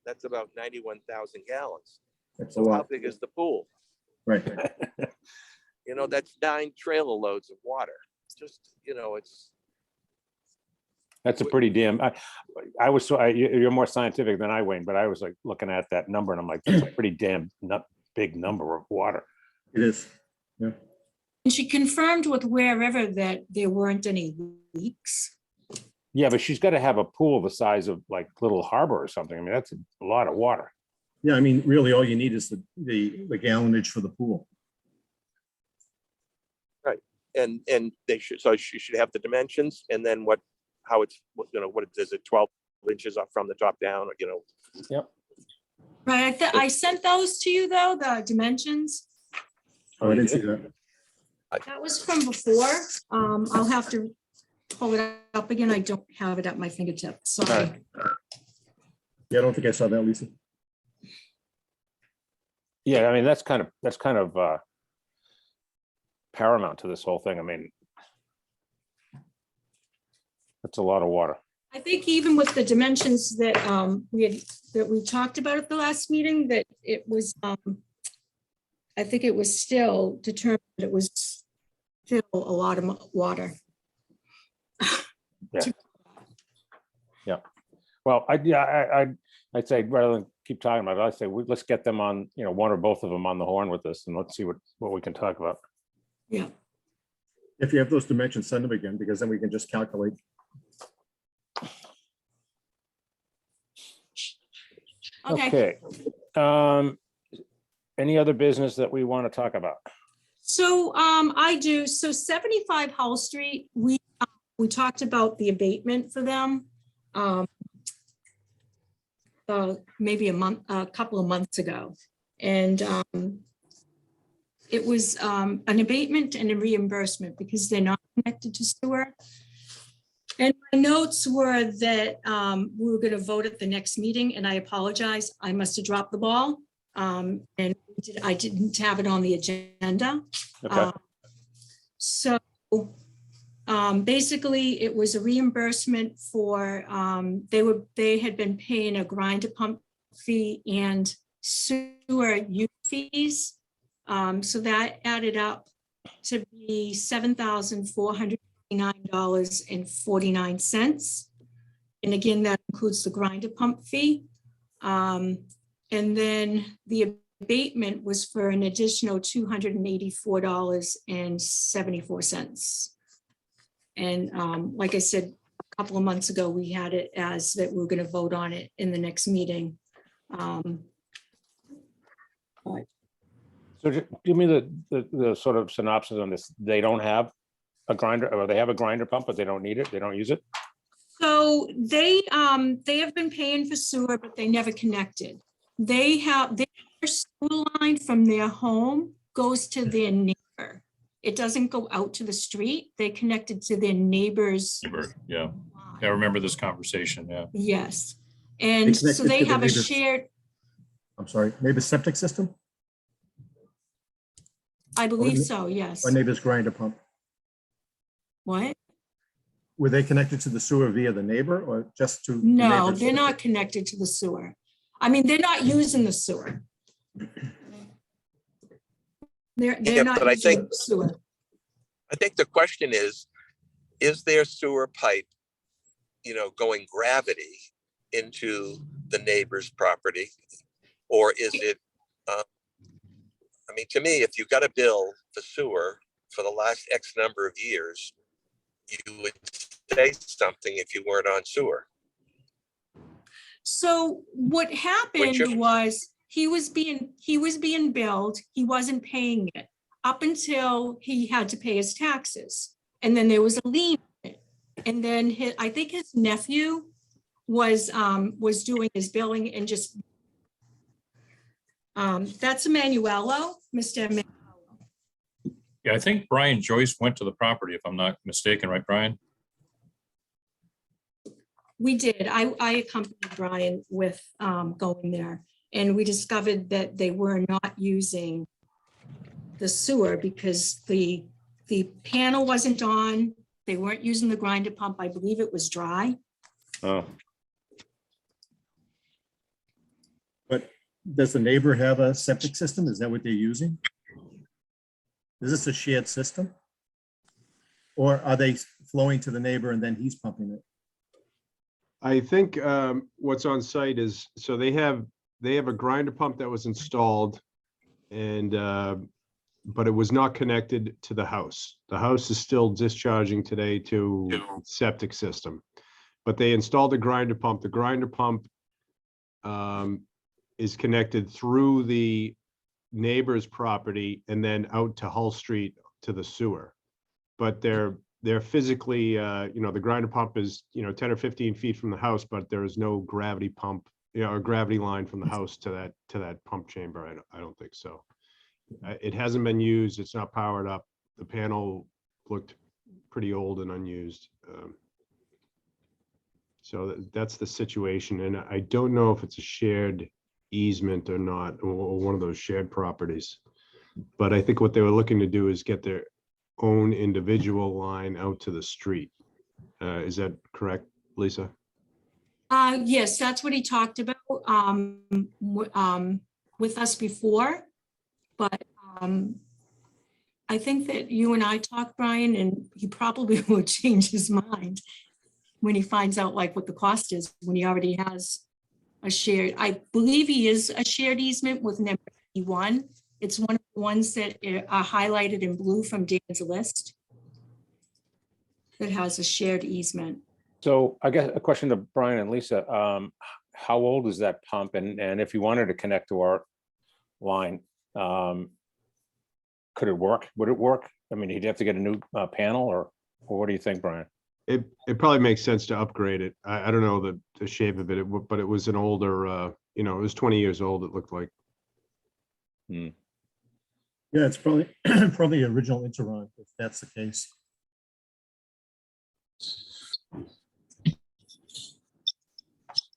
that's about 91,000 gallons. That's a So how lot. big is the pool? Right. That's 9 trailer loads of water. Just, it's, that's a pretty damn, I was, you're more scientific than I, Wayne, but I was like looking at that number and I'm like, that's a pretty damn big number of water. It is. And she confirmed with wherever that there weren't any leaks. Yeah, but she's got to have a pool the size of like Little Harbor or something. I mean, that's a lot of water. Yeah, I mean, really, all you need is the gallonage for the pool. and she should have the dimensions and then what is it 12 inches up from the top down, or Yep. Right, I sent those to you though, the dimensions. Oh, I didn't see that. That was from before. I'll have to pull it up again. I don't have it at my fingertips, sorry. Yeah, I don't think I saw that, Lisa. Yeah, I mean, that's kind of paramount to this whole thing. I mean, that's a lot of water. I think even with the dimensions that we talked about at the last meeting, that it was, I think it was still determined that it was still a lot of water. Yeah. Well, I'd say rather than keep talking about it, I'd say let's get them on, one or both of them on the horn with this, and let's see what we can talk about. Yeah. If you have those dimensions, send them again, because then we can just calculate. Okay. Any other business that we want to talk about? So I do. So 75 Hull Street, we talked about the abatement for them. Maybe a couple of months ago. And it was an abatement and a reimbursement because they're not connected to sewer. And my notes were that we were going to vote at the next meeting, and I apologize. I must have dropped the ball. And I didn't have it on the agenda. Okay. So basically, it was a reimbursement for, they had been paying a grinder pump fee and sewer use fees. So that added up to be $7,459.49. And again, that includes the grinder pump fee. And then the abatement was for an additional $284.74. And like I said, a couple of months ago, we had it as that we were going to vote on it in the next meeting. So give me the sort of synopsis on this. They don't have a grinder, or they have a grinder pump, but they don't need it. They don't use it. So they have been paying for sewer, but they never connected. They have their sewer line from their home goes to their neighbor. It doesn't go out to the street. They connected to their neighbor's. Yeah, I remember this conversation, yeah. Yes. And so they have a shared. I'm sorry, neighbor's septic system? I believe so, yes. Or neighbor's grinder pump? What? Were they connected to the sewer via the neighbor or just to? the No, neighbor's they're septic? not connected to the sewer. I mean, they're not using the sewer. They're not but I using think- the sewer. I think the question is there sewer pipe, going gravity into the neighbor's property? Or is it, to me, if you got a bill for sewer for the last X number of years, you would say something if you weren't on sewer. So what happened was he was being billed, he wasn't paying it up until he had to pay his taxes. And then there was a lien. And then I think his nephew was doing his billing and just, that's Emanuelo, Mr. Emanuelo. Yeah, I think Brian Joyce went to the property, if I'm not mistaken, right, Brian? We did. I accompanied Brian with going there, and we discovered that they were not using the sewer because the panel wasn't on. They weren't using the grinder pump. I believe it was dry. Oh, But does the neighbor have a septic system? Is that what they're using? Is this a shared system? Or are they flowing to the neighbor and then he's pumping it? I think what's on site is, so they have a grinder pump that was installed and but it was not connected to the house. The house is still discharging today to septic system, but they installed a grinder pump. The grinder pump is connected through the neighbor's property and then out to Hull Street to the sewer. But they're physically, the grinder pump is, 10 or 15 feet from the house, but there is no gravity pump a gravity line from the house to that pump chamber. I don't think so. It hasn't been used. It's not powered up. The panel looked pretty old and unused. So that's the situation. And I don't know if it's a shared easement or not, or one of those shared properties. But I think what they were looking to do is get their own individual line out to the street. Is that correct, Lisa? Yes, that's what he talked about with us before. But I think that you and I talked, Brian, and he probably will change his mind when he finds out like what the cost is, when he already has a shared, I believe he is a shared easement with number 81. It's one of the ones that are highlighted in blue from Dan's list that has a shared easement. So I guess a question to Brian and Lisa, how old is that pump? And if you wanted to connect to our line, could it work? Would it work? I mean, he'd have to get a new panel, or what do you think, Brian? It probably makes sense to upgrade it. I don't know the shape of it, but it was an older, it was 20 years old, it looked like. Yeah, it's probably probably original Interon, if that's the case.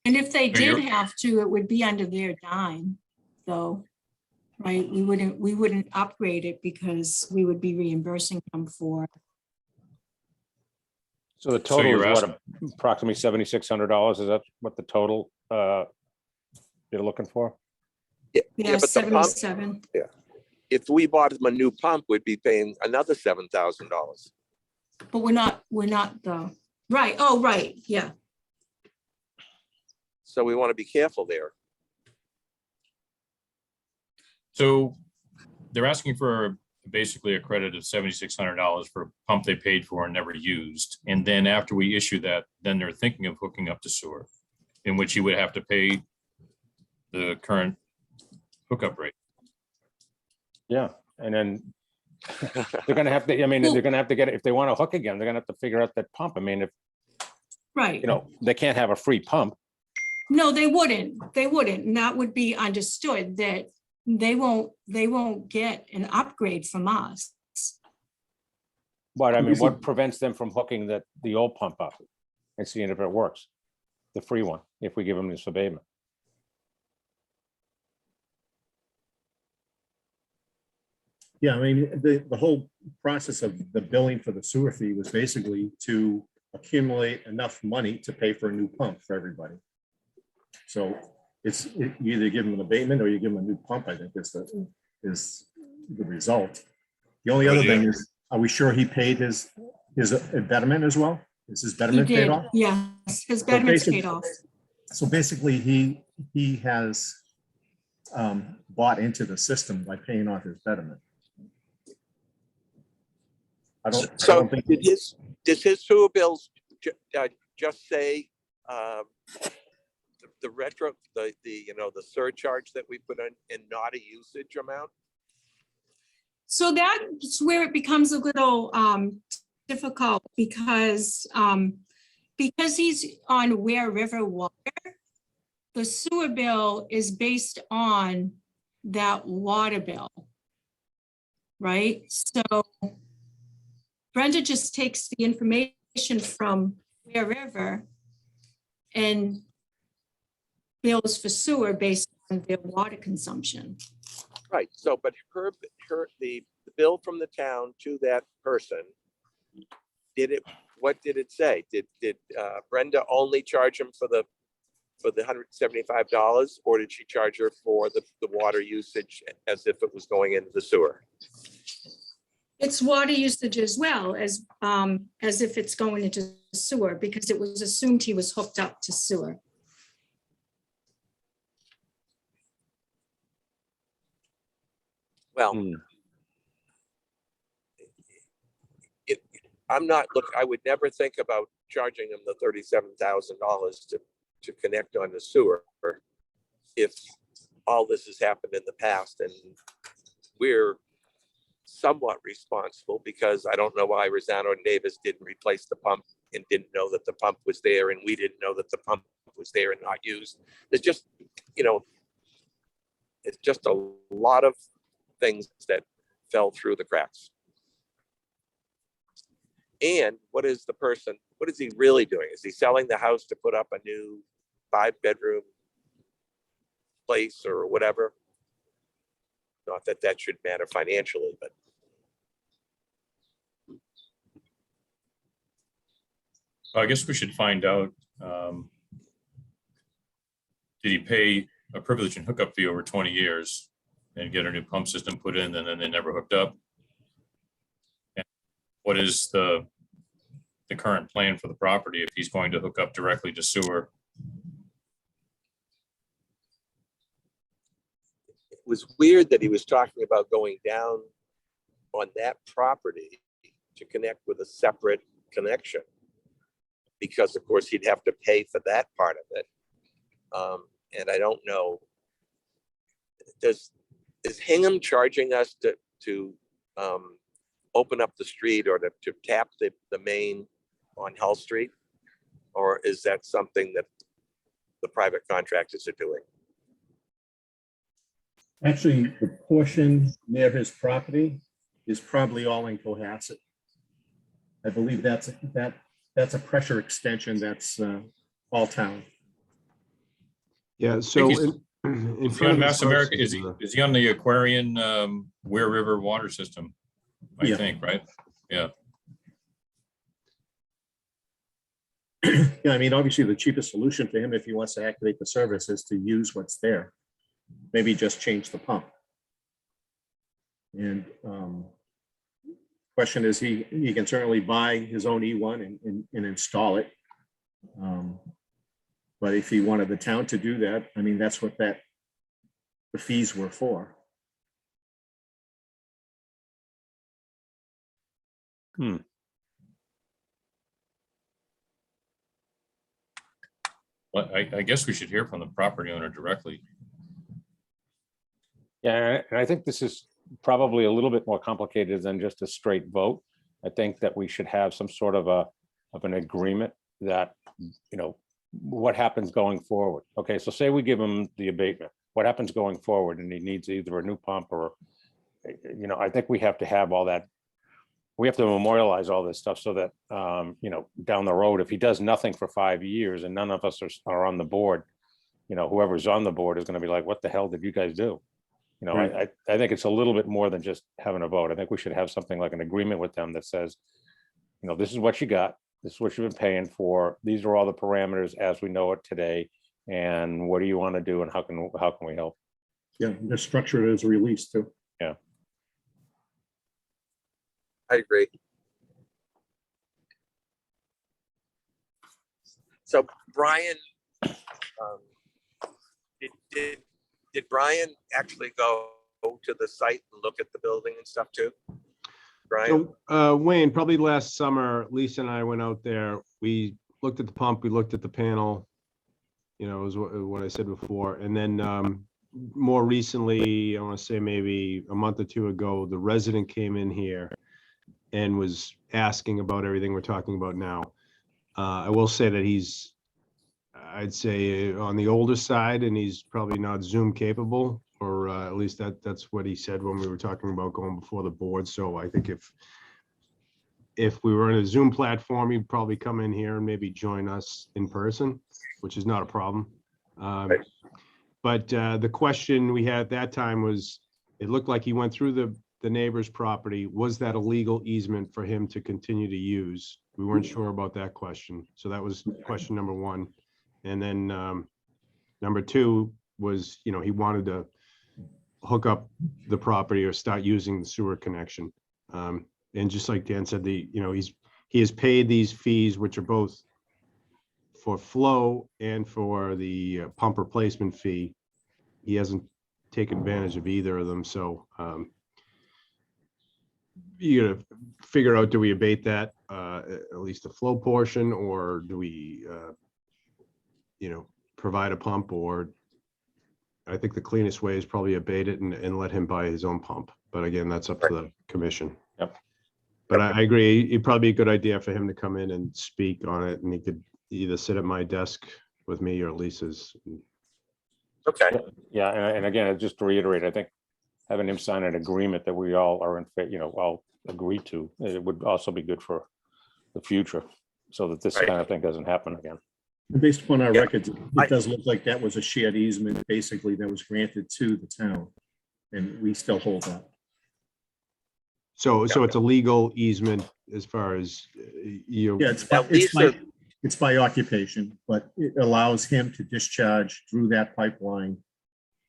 And if they did you're- have to, it would be under their dime, though, right? We wouldn't upgrade it because we would be reimbursing them for. So the total you're is what, approximately $7,600? Is that what the total you're looking for? Yeah, Yeah, but the pump, 77. if we bought him a new pump, we'd be paying another $7,000. But we're not the, right, oh, right, yeah. So we want to be careful there. So they're asking for basically a credit of $7,600 for a pump they paid for and never used. And then after we issue that, then they're thinking of hooking up to sewer, in which you would have to pay the current hookup rate. Yeah, and then they're gonna have to, I mean, they're gonna have to get, if they want to hook again, they're gonna have to figure out that pump. I mean, if, Right. they can't have a free pump. No, they wouldn't. And that would be understood that they won't get an upgrade from us. But I mean, what prevents them from hooking the old pump up and seeing if it works? The free one, if we give them this abatement. Yeah, I mean, the whole process of the billing for the sewer fee was basically to accumulate enough money to pay for a new pump for everybody. So you either give them an abatement or you give them a new pump, I think is the result. The only other thing is, are we sure he paid his betterment as well? Is his He betterment paid did, off? yes, his betterment's basically- paid off. So basically, he has bought into the system by paying off his betterment. I don't think. Did his sewer bills just say the retro, the surcharge that we put on and not a usage amount? So that's where it becomes a little difficult because he's on Ware River water, the sewer bill is based on that water bill, right? So Brenda just takes the information from Ware River and bills for sewer based on their water consumption. Right, so, but the bill from the town to that person, what did it say? Did Brenda only charge him for the $175, or did she charge her for the water usage as if it was going into the sewer? It's water usage as well as if it's going into sewer, because it was assumed he was hooked up to sewer. Well, I would never think about charging him the $37,000 to connect on the sewer if all this has happened in the past, and we're somewhat responsible because I don't know why Rosano and Davis didn't replace the pump and didn't know that the pump was there, and we didn't know that the pump was there and not used. There's just, it's just a lot of things that fell through the cracks. And what is he really doing? Is he selling the house to put up a new 5-bedroom place or whatever? Not that that should matter financially, but. I guess we should find out, did he pay a privilege and hookup fee over 20 years and get a new pump system put in and then they never hooked up? And what is the current plan for the property if he's going to hook up directly to sewer? It was weird that he was talking about going down on that property to connect with a separate connection, because of course he'd have to pay for that part of it. And I don't know, is Hingham charging us to open up the street or to tap the main on Hull Street? Or is that something that the private contractors are doing? Actually, the portion near his property is probably all in Cohasset. I believe that's a pressure extension that's all town. Yeah, so he's- in Is he front on of Mass this house America? is Is he on the Aquarian Ware River water system? I Yeah. think, right? Yeah. Yeah, I mean, obviously the cheapest solution for him if he wants to activate the service is to use what's there. Maybe just change the pump. And question is, he can certainly buy his own E1 and install it. But if he wanted the town to do that, I mean, that's what the fees were for. Well, I guess we should hear from the property owner directly. Yeah, and I think this is probably a little bit more complicated than just a straight vote. I think that we should have some sort of an agreement that, what happens going forward. Okay, so say we give him the abatement. What happens going forward? And he needs either a new pump or, I think we have to have all that. We have to memorialize all this stuff so that, down the road, if he does nothing for 5 years and none of us are on the board, whoever's on the board is going to be like, what the hell did you guys do? Right. I think it's a little bit more than just having a vote. I think we should have something like an agreement with them that says, this is what you got. This is what you've been paying for. These are all the parameters as we know it today. And what do you want to do and how can we help? Yeah, they're structured as a release too. Yeah. I agree. So Brian, did Brian actually go to the site and look at the building and stuff too? Brian? So, Wayne, probably last summer, Lisa and I went out there. We looked at the pump, we looked at the panel, it was what I said before. And then more recently, I want to say maybe a month or two ago, the resident came in here and was asking about everything we're talking about now. I will say that he's, I'd say, on the older side, and he's probably not Zoom capable, or at least that's what he said when we were talking about going before the board. So I think if we were in a Zoom platform, he'd probably come in here and maybe join us in person, which is not a problem. Right. But the question we had at that time was, it looked like he went through the neighbor's property. Was that a legal easement for him to continue to use? We weren't sure about that question. So that was question number one. And then number two was, he wanted to hook up the property or start using the sewer connection. And just like Dan said, he has paid these fees, which are both for flow and for the pump replacement fee. He hasn't taken advantage of either of them. So you gotta figure out, do we abate that, at least the flow portion, or do we, provide a pump? Or I think the cleanest way is probably abate it and let him buy his own pump. But again, that's up to the commission. Yep. But I agree, it'd probably be a good idea for him to come in and speak on it, and he could either sit at my desk with me or Lisa's. Okay, Yeah, and again, just to reiterate, I think having him sign an agreement that we all are all agree to, it would also be good for the future, so that this Right. kind of thing doesn't happen again. And based upon our Yeah. records, it does look like that was a shared easement, basically, that was granted to the town. And we still hold that. So it's a legal easement as far as you. Yeah, Now, Lisa- it's by occupation, but it allows him to discharge through that pipeline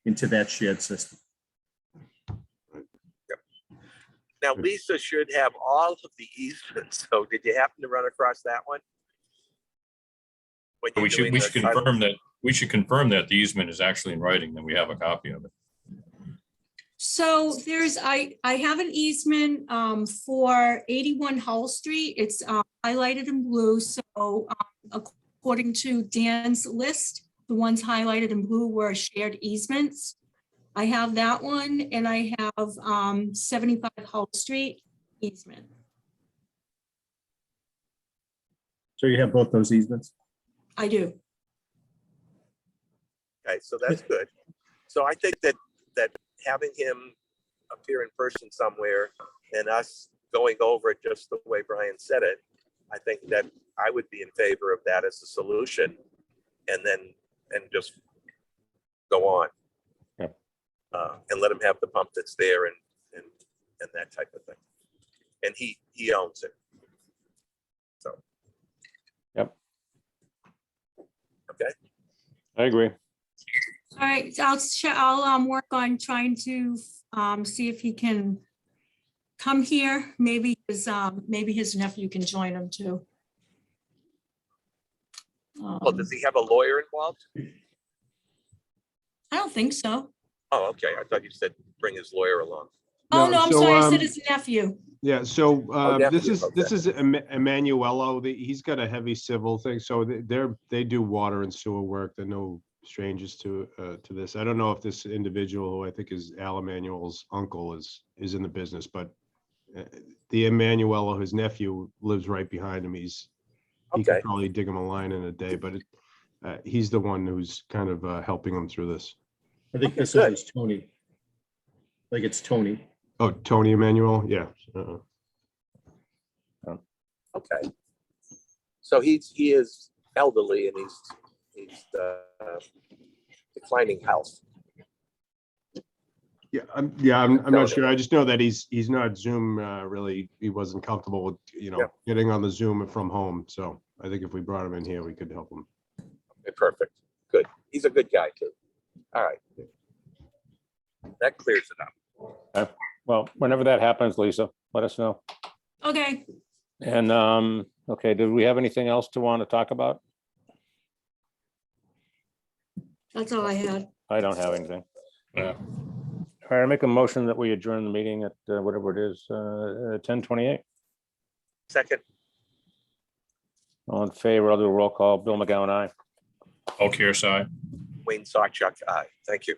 into that shared system. now Lisa should have all of the easements. So did you happen to run across that one? When you're We should, doing we the should title- confirm that the easement is actually in writing, then we have a copy of it. So I have an easement for 81 Hull Street. It's highlighted in blue. So according to Dan's list, the ones highlighted in blue were shared easements. I have that one, and I have 75 Hull Street easement. So you have both those easements? I do. Okay, so that's good. So I think that having him appear in person somewhere and us going over it just the way Brian said it, I think that I would be in favor of that as a solution, and just go on. Yep. And let him have the pump that's there and that type of thing. And he owns it. So. Yep. Okay. I agree. All right, I'll work on trying to see if he can come here. Maybe his nephew can join him too. Well, does he have a lawyer involved? I don't think so. Oh, okay. I thought you said bring his lawyer along. Oh, no, I'm so, sorry. I said his nephew. Yeah, so nephew, this is Emmanuello. He's got a heavy civil thing, so they do water and sewer work. They're no strangers to this. I don't know if this individual, who I think is Al Emanuel's uncle, is in the business, but the Emmanuello, his nephew, lives right behind him. He Okay. could probably dig him a line in a day, but he's the one who's kind of helping him through this. I think this good. is Tony. Like it's Tony. Oh, Tony Emmanuel, yeah. Okay. So he is elderly and he's declining health. Yeah, I'm not sure. I just know that he's not Zoom really. He wasn't comfortable with getting on the Zoom from home. So I think if we brought him in here, we could help him. Okay, perfect. Good. He's a good guy too. All right. That clears it up. Well, whenever that happens, Lisa, let us know. Okay, And okay, did we have anything else to want to talk about? that's all I had. I don't have anything. Yeah. All right, I make a motion that we adjourn the meeting at whatever it is, 10:28. Second, All in favor, I'll do a roll call. Bill McGowan, aye. All care side. Wayne Sawchuk, aye. Thank you.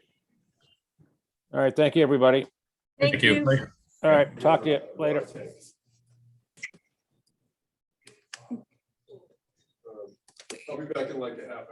All right, thank you, everybody. Thank you. you. All right, talk to you later. I'll be back in like a half